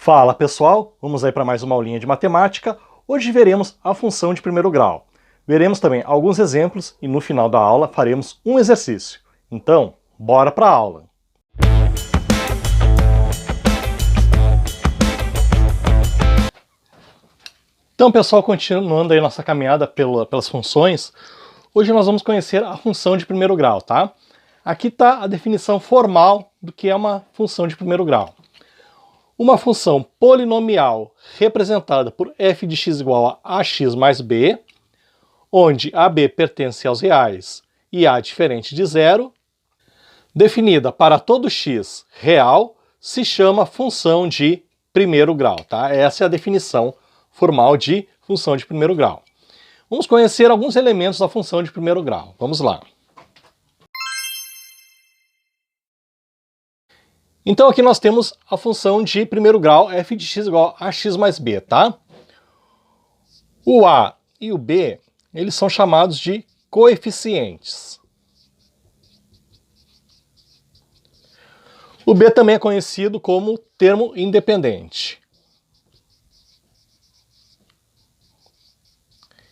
Fala pessoal, vamos aí para mais uma aulinha de matemática. Hoje veremos a função de primeiro grau. Veremos também alguns exemplos e no final da aula faremos um exercício. Então, bora para a aula! Então pessoal, continuando aí nossa caminhada pelas funções, hoje nós vamos conhecer a função de primeiro grau, tá? Aqui está a definição formal do que é uma função de primeiro grau. Uma função polinomial representada por f de x igual a ax mais b, onde AB pertence aos reais e A diferente de zero, definida para todo x real, se chama função de primeiro grau, tá? Essa é a definição formal de função de primeiro grau. Vamos conhecer alguns elementos da função de primeiro grau. Vamos lá. Então aqui nós temos a função de primeiro grau f de x igual a x mais b, tá? O a e o b, eles são chamados de coeficientes. O b também é conhecido como termo independente.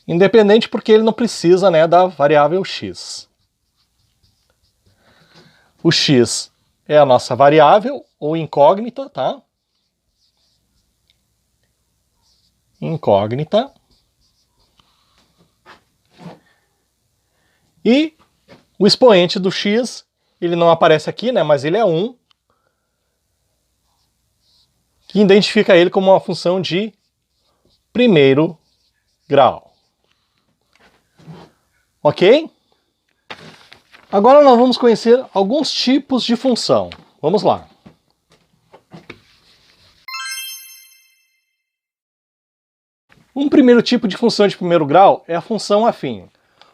Independente porque ele não precisa, né, da variável x. O x é a nossa variável, ou incógnita, tá? Incógnita. E o expoente do x, ele não aparece aqui, né, mas ele é 1, que identifica ele como uma função de primeiro grau. Ok? Agora nós vamos conhecer alguns tipos de função. Vamos lá. Um primeiro tipo de função de primeiro grau é a função afim.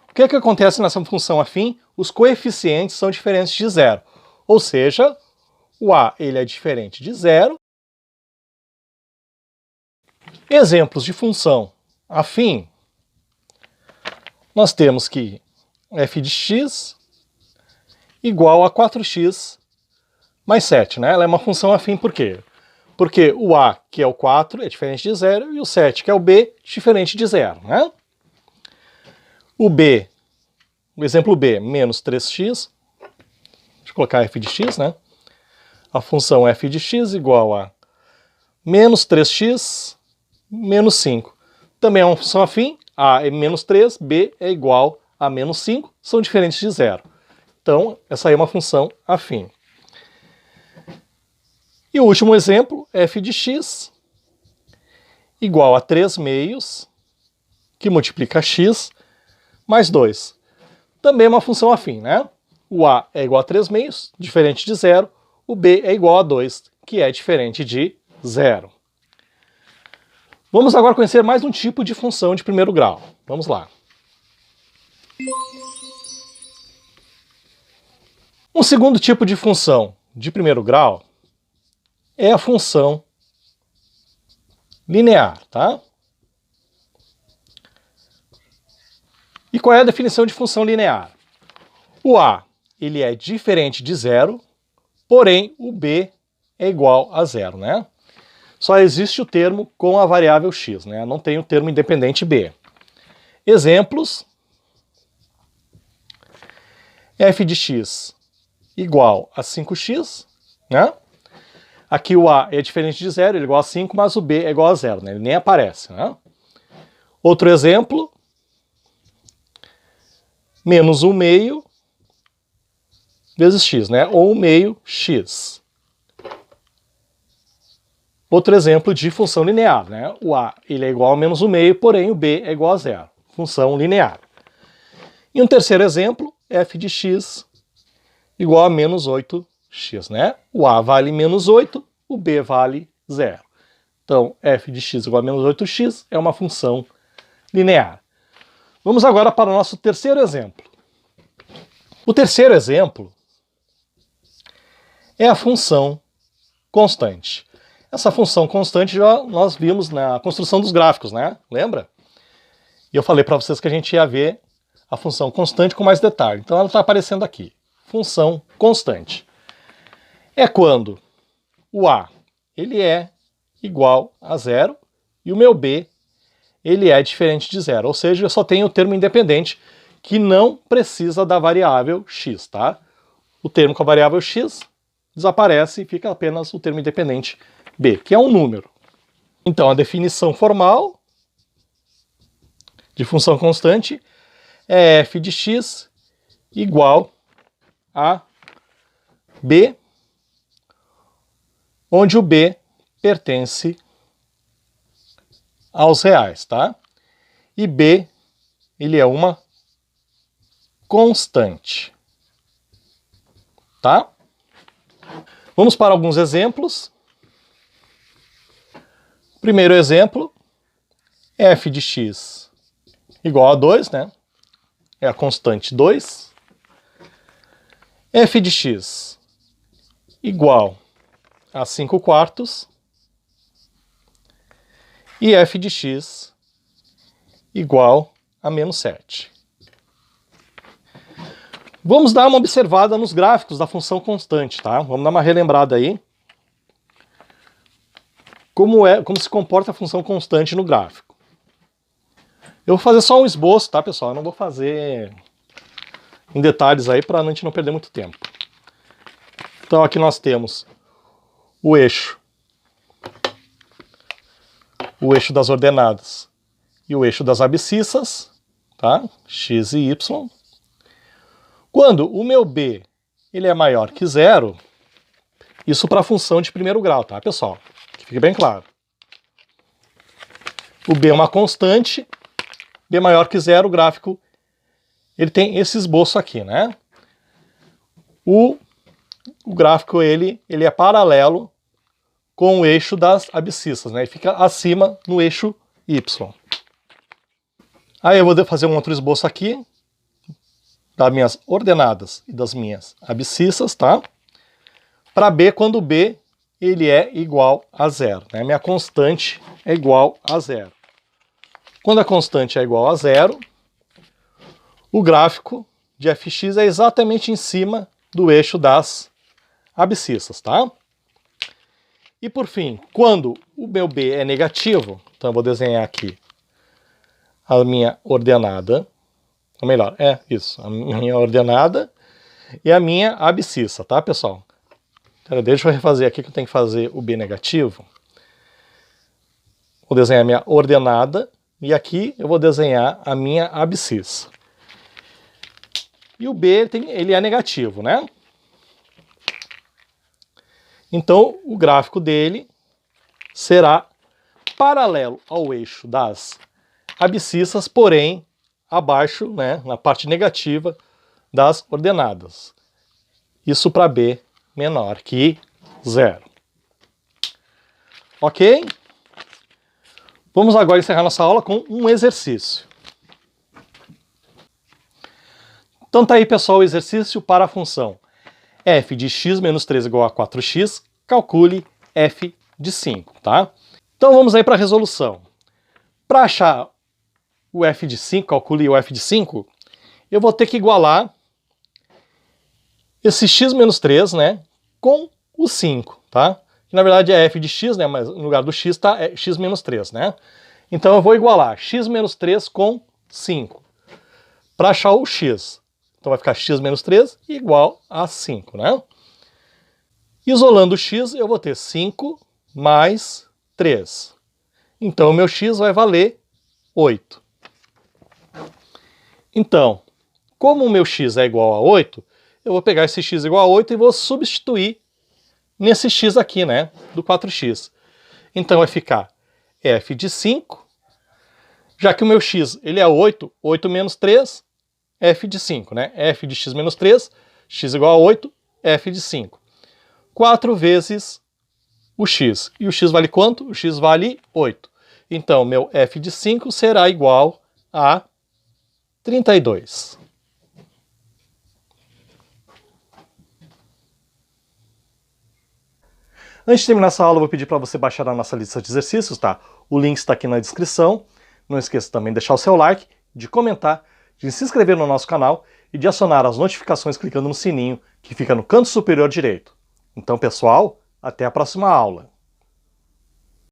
O que é que acontece nessa função afim? Os coeficientes são diferentes de zero. Ou seja, o a ele é diferente de zero. Exemplos de função afim, nós temos que f de x igual a 4x mais 7, né? Ela é uma função afim por quê? Porque o a, que é o 4, é diferente de zero, e o 7, que é o b, diferente de zero, né? O b, o exemplo b, menos 3x, deixa eu colocar f de x, né? A função f de x igual a menos 3x menos 5. Também é uma função afim, a é menos 3, b é igual a menos 5, são diferentes de zero. Então, essa aí é uma função afim. E o último exemplo, f de x igual a 3 meios, que multiplica x, mais 2. Também é uma função afim, né? O a é igual a 3 meios, diferente de zero. O b é igual a 2, que é diferente de zero. Vamos agora conhecer mais um tipo de função de primeiro grau. Vamos lá. Um segundo tipo de função de primeiro grau é a função linear, tá? E qual é a definição de função linear? O a, ele é diferente de zero, porém o b é igual a zero, né? Só existe o termo com a variável x, né? Não tem o termo independente b. Exemplos: f de x igual a 5x, né? Aqui o a é diferente de zero, ele é igual a 5, mas o b é igual a zero, né? Ele nem aparece, né? Outro exemplo: menos 1 meio vezes x, né? Ou 1 meio x. Outro exemplo de função linear, né? O a ele é igual a menos 1 meio, porém o b é igual a zero. Função linear. E um terceiro exemplo, f de x igual a menos 8x, né? O a vale menos 8, o b vale zero. Então, f de x igual a menos 8x é uma função linear. Vamos agora para o nosso terceiro exemplo. O terceiro exemplo é a função constante. Essa função constante já nós vimos na construção dos gráficos, né? Lembra? E eu falei para vocês que a gente ia ver a função constante com mais detalhe. Então ela está aparecendo aqui. Função constante. É quando o a ele é igual a zero, e o meu B, ele é diferente de zero, ou seja, eu só tenho o termo independente que não precisa da variável x, tá? O termo com a variável x desaparece e fica apenas o termo independente B, que é um número. Então, a definição formal de função constante é f de x igual a B, onde o B pertence aos reais, tá? E B, ele é uma constante, tá? Vamos para alguns exemplos. Primeiro exemplo, f de x igual a 2, né? É a constante 2. F de x igual a 5 quartos. E f de x igual a menos 7. Vamos dar uma observada nos gráficos da função constante, tá? Vamos dar uma relembrada aí. Como se comporta a função constante no gráfico. Eu vou fazer só um esboço, tá, pessoal? Eu não vou fazer em detalhes aí para a gente não perder muito tempo. Então aqui nós temos o eixo das ordenadas e o eixo das abscissas, tá? X e Y. Quando o meu B ele é maior que zero, isso para a função de primeiro grau, tá, pessoal? Que fique bem claro. O B é uma constante, B maior que zero, o gráfico ele tem esse esboço aqui, né? O gráfico ele é paralelo com o eixo das abscissas, né? E fica acima no eixo Y. Aí eu vou fazer um outro esboço aqui das minhas ordenadas e das minhas abscissas, tá? Para B, quando B ele é igual a zero, né? Minha constante é igual a zero. Quando a constante é igual a zero, o gráfico de fx é exatamente em cima do eixo das abscissas, tá? E por fim, quando o meu B é negativo, então eu vou desenhar aqui a minha ordenada, ou melhor, a minha ordenada e a minha abscissa, tá, pessoal? Então, deixa eu refazer aqui que eu tenho que fazer o B negativo. Vou desenhar a minha ordenada e aqui eu vou desenhar a minha abscissa. E o B ele é negativo, né? Então, o gráfico dele será paralelo ao eixo das abscissas, porém abaixo, né, na parte negativa das ordenadas. Isso para B menor que zero. Ok? Vamos agora encerrar nossa aula com um exercício. Então tá aí, pessoal, o exercício para a função f de x menos 3 igual a 4x, calcule f de 5, tá? Então vamos aí para a resolução. Para achar o f de 5, calcule o f de 5, eu vou ter que igualar esse x menos 3, né, com o 5, tá? Que na verdade é f de x, né, mas no lugar do x está x menos 3, né? Então eu vou igualar x menos 3 com 5 para achar o x. Então vai ficar x menos 3 igual a 5, né? Isolando o x, eu vou ter 5 mais 3. Então o meu x vai valer 8. Então, como o meu x é igual a 8, eu vou pegar esse x igual a 8 e vou substituir nesse x aqui, né? Do 4x. Então vai ficar f de 5, já que o meu x ele é 8, 8 menos 3, f de 5, né? f de x menos 3, x igual a 8, f de 5. 4 vezes o x. E o x vale quanto? O x vale 8. Então, meu f de 5 será igual a 32. Antes de terminar essa aula, eu vou pedir para você baixar a nossa lista de exercícios, tá? O link está aqui na descrição. Não esqueça também de deixar o seu like, de comentar, de se inscrever no nosso canal e de acionar as notificações clicando no sininho que fica no canto superior direito. Então, pessoal, até a próxima aula.